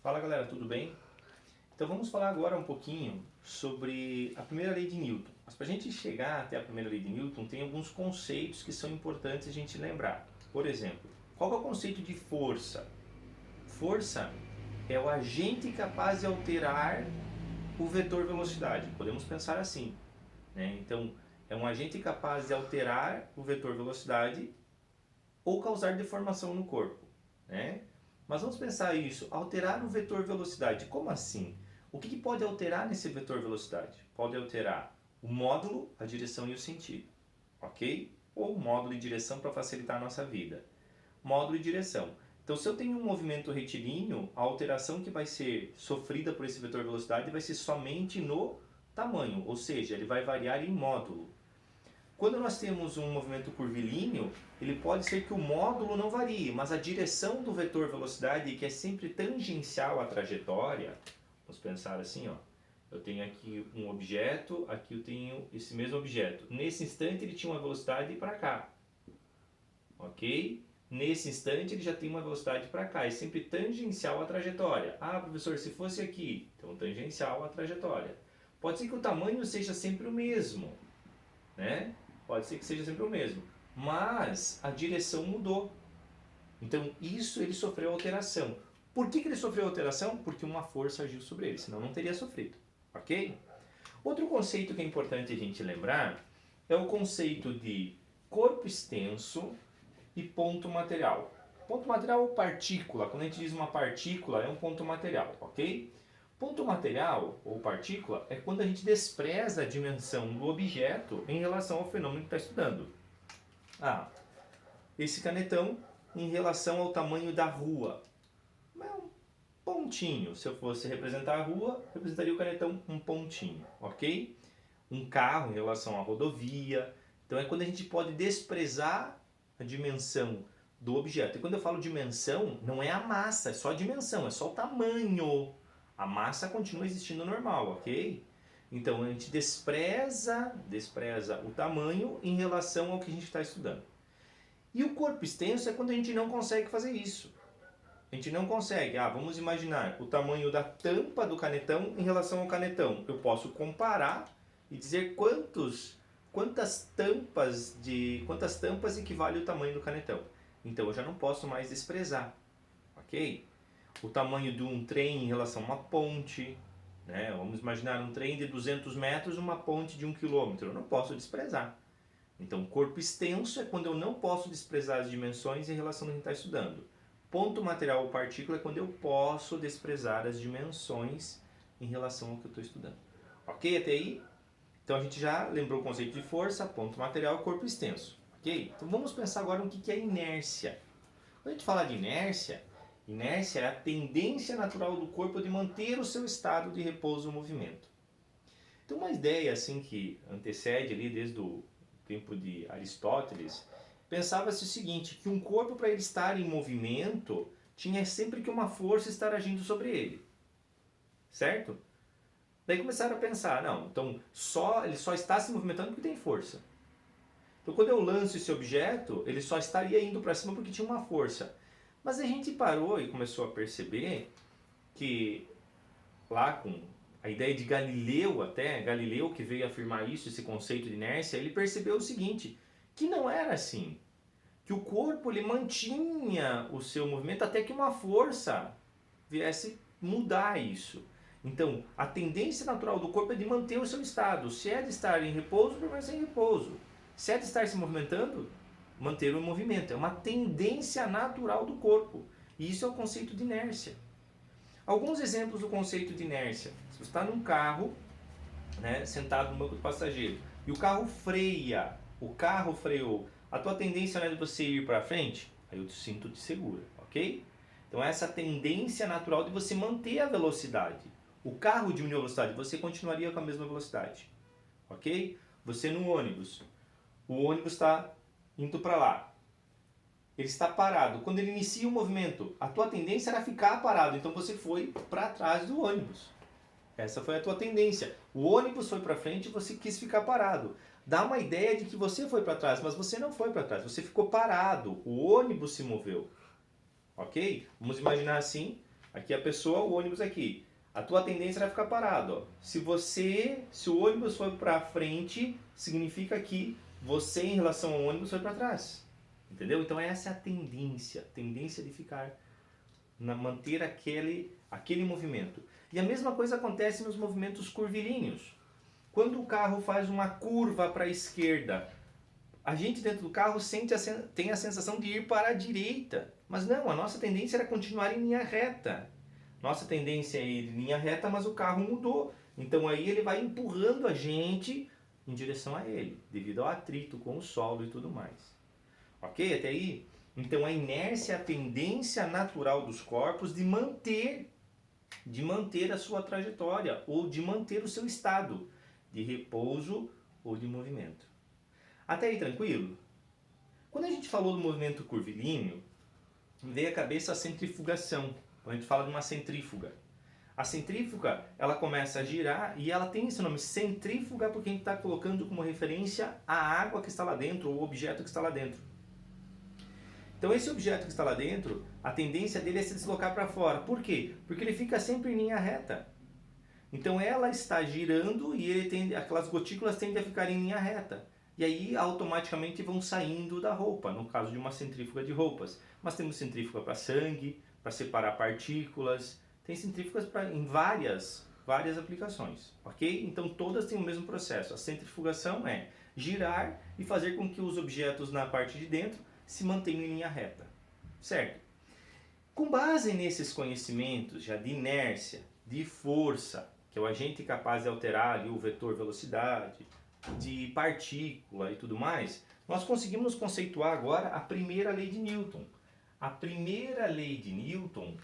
Fala galera, tudo bem? Então vamos falar agora um pouquinho sobre a primeira lei de Newton. Mas para a gente chegar até a primeira lei de Newton, tem alguns conceitos que são importantes a gente lembrar. Por exemplo, qual é o conceito de força? Força é o agente capaz de alterar o vetor velocidade. Podemos pensar assim, né? Então, é um agente capaz de alterar o vetor velocidade ou causar deformação no corpo, né? Mas vamos pensar isso, alterar o vetor velocidade, como assim? O que pode alterar nesse vetor velocidade? Pode alterar o módulo, a direção e o sentido, ok? Ou módulo e direção para facilitar a nossa vida. Módulo e direção. Então, se eu tenho um movimento retilíneo, a alteração que vai ser sofrida por esse vetor velocidade vai ser somente no tamanho, ou seja, ele vai variar em módulo. Quando nós temos um movimento curvilíneo, ele pode ser que o módulo não varie, mas a direção do vetor velocidade, que é sempre tangencial à trajetória, vamos pensar assim, ó, eu tenho aqui um objeto, aqui eu tenho esse mesmo objeto. Nesse instante ele tinha uma velocidade para cá, ok? Nesse instante ele já tem uma velocidade para cá, é sempre tangencial à trajetória. Ah, professor, se fosse aqui, então tangencial à trajetória. Pode ser que o tamanho seja sempre o mesmo, né? Pode ser que seja sempre o mesmo, mas a direção mudou. Então isso ele sofreu alteração. Por que ele sofreu alteração? Porque uma força agiu sobre ele, senão não teria sofrido, ok? Outro conceito que é importante a gente lembrar é o conceito de corpo extenso e ponto material. Ponto material ou partícula, quando a gente diz uma partícula é um ponto material, ok? Ponto material ou partícula é quando a gente despreza a dimensão do objeto em relação ao fenômeno que está estudando. Ah, esse canetão em relação ao tamanho da rua. É um pontinho. Se eu fosse representar a rua, representaria o canetão um pontinho, ok? Um carro em relação à rodovia. Então é quando a gente pode desprezar a dimensão do objeto. E quando eu falo dimensão, não é a massa, é só a dimensão, é só o tamanho. A massa continua existindo normal, ok? Então a gente despreza o tamanho em relação ao que a gente está estudando. E o corpo extenso é quando a gente não consegue fazer isso. A gente não consegue. Vamos imaginar o tamanho da tampa do canetão em relação ao canetão. Eu posso comparar e dizer quantas tampas equivale o tamanho do canetão. Então eu já não posso mais desprezar, ok? O tamanho de um trem em relação a uma ponte, né? Vamos imaginar um trem de 200 metros, uma ponte de 1 quilômetro. Eu não posso desprezar. Então, corpo extenso é quando eu não posso desprezar as dimensões em relação ao que a gente está estudando. Ponto material ou partícula é quando eu posso desprezar as dimensões em relação ao que eu estou estudando. Ok até aí? Então, a gente já lembrou o conceito de força, ponto material, corpo extenso. Ok? Então, vamos pensar agora no que é inércia. Quando a gente fala de inércia é a tendência natural do corpo de manter o seu estado de repouso ou movimento. Então, uma ideia assim que antecede ali desde o tempo de Aristóteles, pensava-se o seguinte, que um corpo para ele estar em movimento tinha sempre que uma força estar agindo sobre ele, certo? Daí começaram a pensar, não, então ele só está se movimentando porque tem força. Então quando eu lanço esse objeto, ele só estaria indo para cima porque tinha uma força. Mas a gente parou e começou a perceber que lá com a ideia de Galileu até, Galileu que veio afirmar isso, esse conceito de inércia, ele percebeu o seguinte, que não era assim. Que o corpo ele mantinha o seu movimento até que uma força viesse mudar isso. Então, a tendência natural do corpo é de manter o seu estado. Se é de estar em repouso, permanecer em repouso. Se é de estar se movimentando, manter o movimento. É uma tendência natural do corpo. E isso é o conceito de inércia. Alguns exemplos do conceito de inércia. Se você está num carro, né, sentado no banco do passageiro, e o carro freia, o carro freou, a tua tendência não é de você ir para frente? Aí o cinto te segura, ok? Então essa tendência natural de você manter a velocidade. O carro diminuiu a velocidade, você continuaria com a mesma velocidade, ok? Você no ônibus, o ônibus está indo para lá, ele está parado. Quando ele inicia o movimento, a tua tendência era ficar parado, então você foi para trás do ônibus. Essa foi a tua tendência. O ônibus foi para frente e você quis ficar parado. Dá uma ideia de que você foi para trás, mas você não foi para trás, você ficou parado. O ônibus se moveu. Ok? Vamos imaginar assim, Aqui a pessoa, o ônibus aqui. A tua tendência vai ficar parado, ó. Se o ônibus for para frente, significa que você em relação ao ônibus foi para trás. Entendeu? Então essa é a tendência de ficar manter aquele movimento. E a mesma coisa acontece nos movimentos curvilíneos. Quando o carro faz uma curva para a esquerda, a gente dentro do carro tem a sensação de ir para a direita. Mas não, a nossa tendência era continuar em linha reta. Nossa tendência é ir em linha reta, mas o carro mudou. Então aí ele vai empurrando a gente em direção a ele, devido ao atrito com o solo e tudo mais. Ok? Até aí? Então a inércia é a tendência natural dos corpos de manter a sua trajetória ou de manter o seu estado de repouso ou de movimento. Até aí tranquilo? Quando a gente falou do movimento curvilíneo, veio à cabeça a centrifugação. Quando a gente fala de uma centrífuga. A centrífuga, ela começa a girar e ela tem esse nome centrífuga porque a gente está colocando como referência a água que está lá dentro ou o objeto que está lá dentro. Então esse objeto que está lá dentro, a tendência dele é se deslocar para fora. Por quê? Porque ele fica sempre em linha reta. Então ela está girando e aquelas gotículas tendem a ficar em linha reta. E aí automaticamente vão saindo da roupa, no caso de uma centrífuga de roupas. Mas temos centrífuga para sangue, para separar partículas. Tem centrífugas em várias aplicações, ok? Então todas têm o mesmo processo. A centrifugação é girar e fazer com que os objetos na parte de dentro se mantenham em linha reta, certo? Com base nesses conhecimentos já de inércia, de força, que é o agente capaz de alterar ali o vetor velocidade, de partícula e tudo mais, nós conseguimos conceituar agora a primeira lei de Newton. A primeira lei de Newton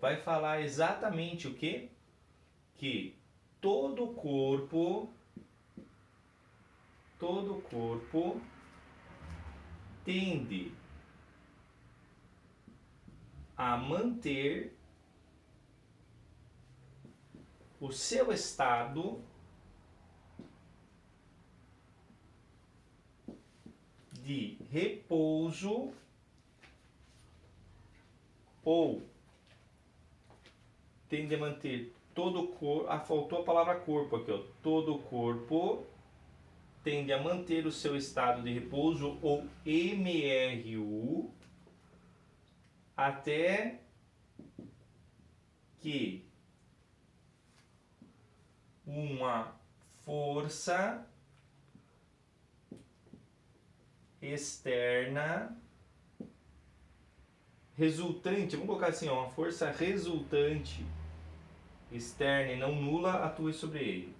vai falar exatamente o quê? Que todo corpo tende a manter o seu estado de repouso ou tende a manter todo o corpo. Faltou a palavra corpo aqui, ó. Todo o corpo tende a manter o seu estado de repouso ou MRU até que uma força externa resultante, vamos colocar assim, ó, uma força resultante externa e não nula atue sobre ele.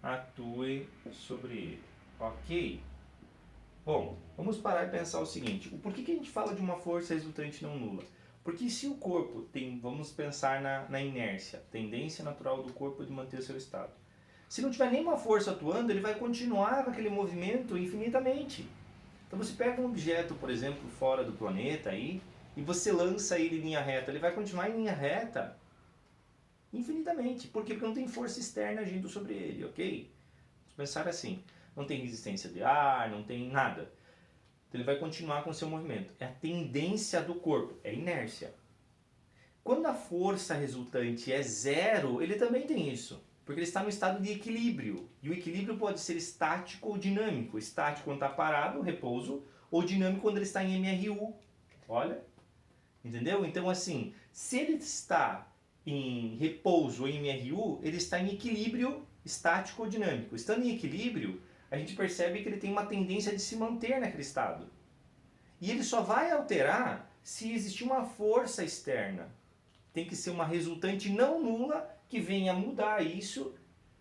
Atue sobre ele, ok? Bom, vamos parar e pensar o seguinte, por que a gente fala de uma força resultante não nula? Porque se o corpo tem, vamos pensar na inércia, tendência natural do corpo de manter o seu estado. Se não tiver nenhuma força atuando, ele vai continuar com aquele movimento infinitamente. Então você pega um objeto, por exemplo, fora do planeta aí, e você lança ele em linha reta, ele vai continuar em linha reta infinitamente. Por quê? Porque não tem força externa agindo sobre ele, ok? Vamos pensar assim, não tem resistência de ar, não tem nada. Então ele vai continuar com o seu movimento. É a tendência do corpo, é inércia. Quando a força resultante é zero, ele também tem isso. Porque ele está no estado de equilíbrio. E o equilíbrio pode ser estático ou dinâmico. Estático quando está parado, repouso, ou dinâmico quando ele está em MRU. Olha, entendeu? Então assim, se ele está em repouso ou em MRU, ele está em equilíbrio estático ou dinâmico. Estando em equilíbrio, a gente percebe que ele tem uma tendência de se manter naquele estado. E ele só vai alterar se existir uma força externa. Tem que ser uma resultante não nula que venha mudar isso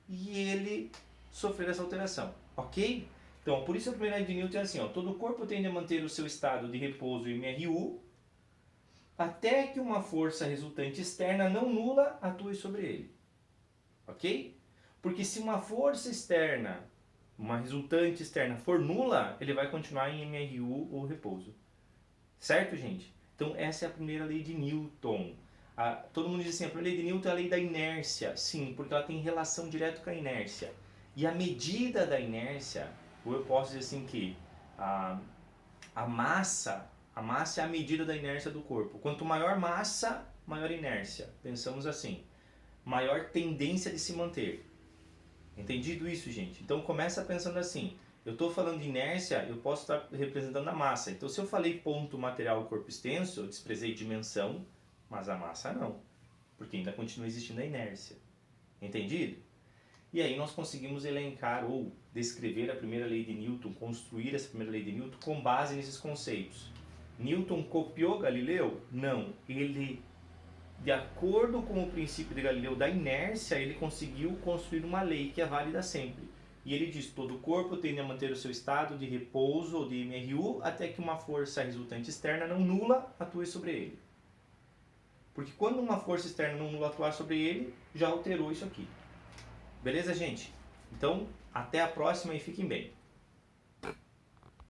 e ele sofrer essa alteração, ok? Então, por isso a primeira lei de Newton é assim, ó, todo corpo tende a manter o seu estado de repouso MRU até que uma força resultante externa não nula atue sobre ele, ok? Porque se uma força externa, uma resultante externa for nula, ele vai continuar em MRU ou repouso. Certo, gente? Então, essa é a primeira lei de Newton. Todo mundo diz assim, a primeira lei de Newton é a lei da inércia. Sim, porque ela tem relação direta com a inércia. E a medida da inércia, ou eu posso dizer assim que a massa é a medida da inércia do corpo. Quanto maior massa, maior inércia. Pensamos assim. Maior tendência de se manter. Entendido isso, gente? Então começa pensando assim. Eu estou falando de inércia, eu posso estar representando a massa. Então se eu falei ponto material corpo extenso, eu desprezei dimensão, mas a massa não. Porque ainda continua existindo a inércia. Entendido? E aí nós conseguimos elencar ou descrever a primeira lei de Newton, construir essa primeira lei de Newton com base nesses conceitos. Newton copiou Galileu? Não. Ele, de acordo com o princípio de Galileu da inércia, ele conseguiu construir uma lei que é válida sempre. E ele diz que todo corpo tende a manter o seu estado de repouso ou de MRU até que uma força resultante externa não nula atue sobre ele. Porque quando uma força externa não nula atuar sobre ele, já alterou isso aqui. Beleza, gente? Então, até a próxima e fiquem bem.